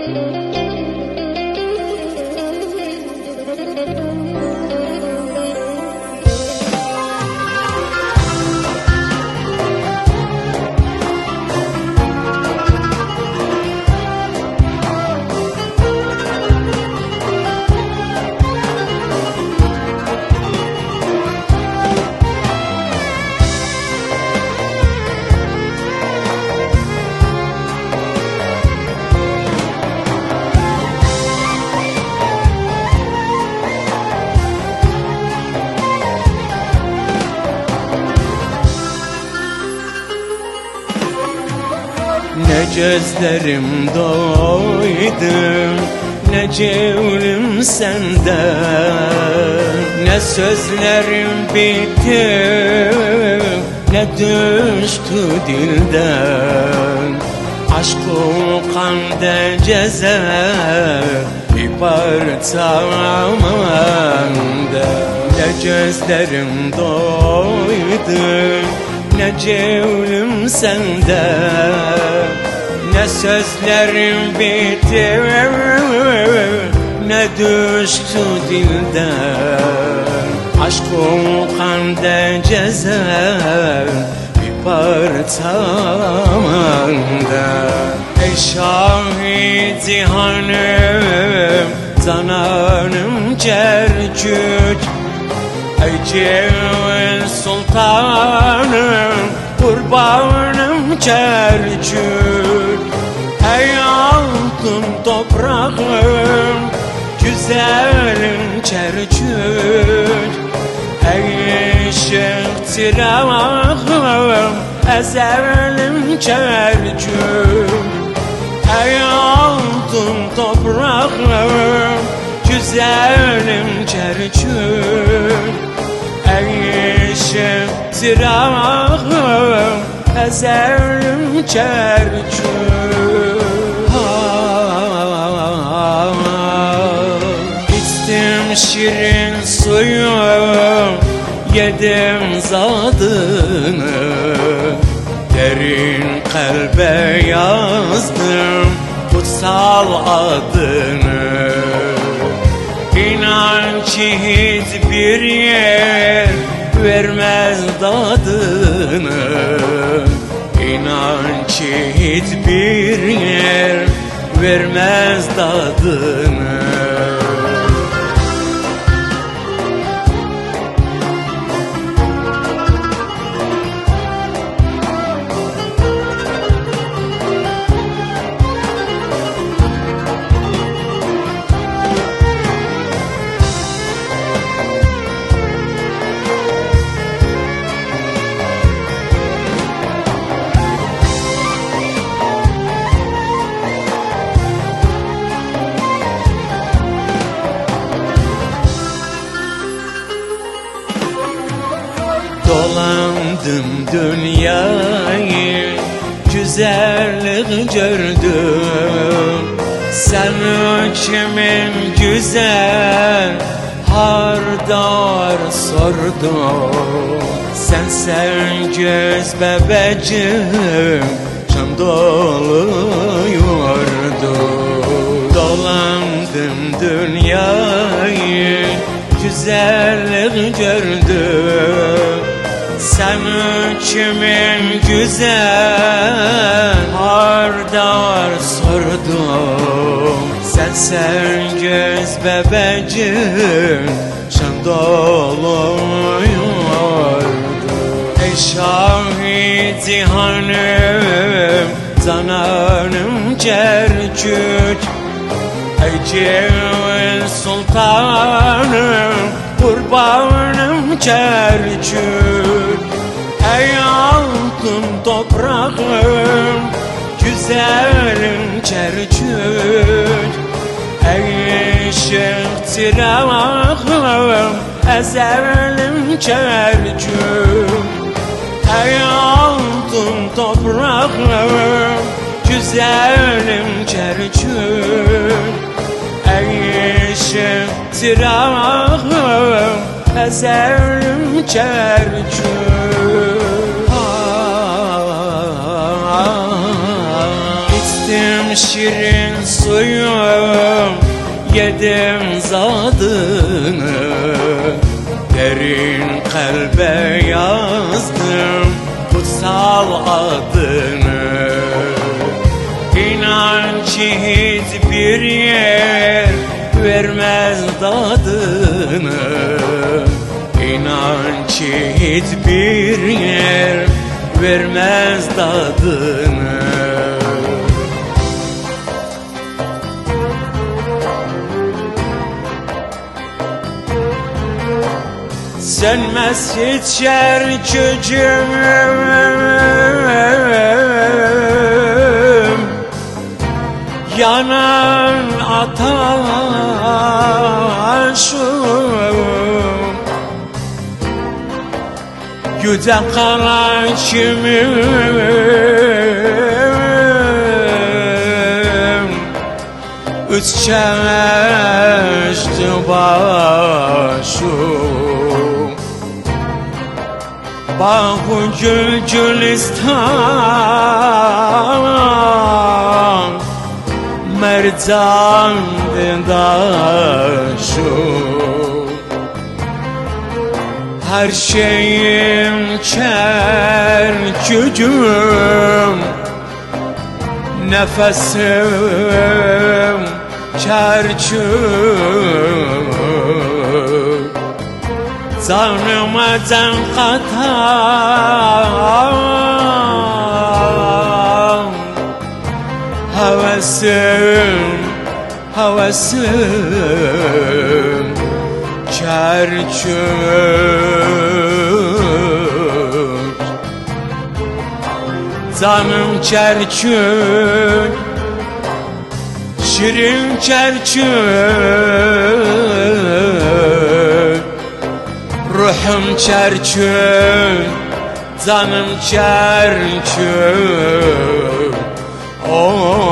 Ne gözlerim doydu, ne cevrim sende, ne sözlerim bitti, ne düştü dilden. Aşk kanda cezer bir parçamanda. Ne gözlerim doydu, ne cevrim sende, ne sözlerim bitti, ne düştü dilden. Aşk kanda cezer bir parçamanda. Ey şahidi hanım, zananım cercüt, ey cevvel sultanım, kurbanım cercüt. Ey altın toprağım, güzelim cercüt. Ey ışık çırağım, ezelim cercüt. Ey altın toprağım, güzelim cercüt. Ey ışık çırağım, ezelim cercüt. İçtim şirin suyu, yedim zadını, derin kalbe yazdım kutsal adını. İnan ki hiçbir yer vermez dadını, İnan ki hiçbir yer vermez dadını. Dolandım dünyayı, güzellik gördüm. Sen kimin güzel hardar sordum. Sen göz bebecim, can doluyordu. Dolandım dünyayı, güzellik gördüm. Sen kimin güzel hardar sordum. Sen göz bebecim, can doluyordu. Ey şahidi hanım, zananım cercüt, ey cevvel sultanım, kurbanım cercüt. Ey altın toprağım, güzelim cercüt. Ey ışık çırağım, ezelim cercüt. Ey altın toprağım, güzelim cercüt. Ey ışık çırağım, ezelim cercüt. İçtim şirin suyum, yedim zadını, derin kalbe yazdım kutsal adını. İnan ki hiçbir yer vermez tadını, İnan ki hiçbir yer vermez tadını. Sönmez hiç yer gücüm, yanan ataşım, yüce kara kimim, üç çeşti başım. Bahu gül gülistan, mercan dindaşım. Her şeyim ker gücüm, nefesim çerçüm. Canıma can katan hevesim, hevesim çerçük. Canım çerçük, şirin çerçük, ruhum çerçük, canım çerçük. Oh.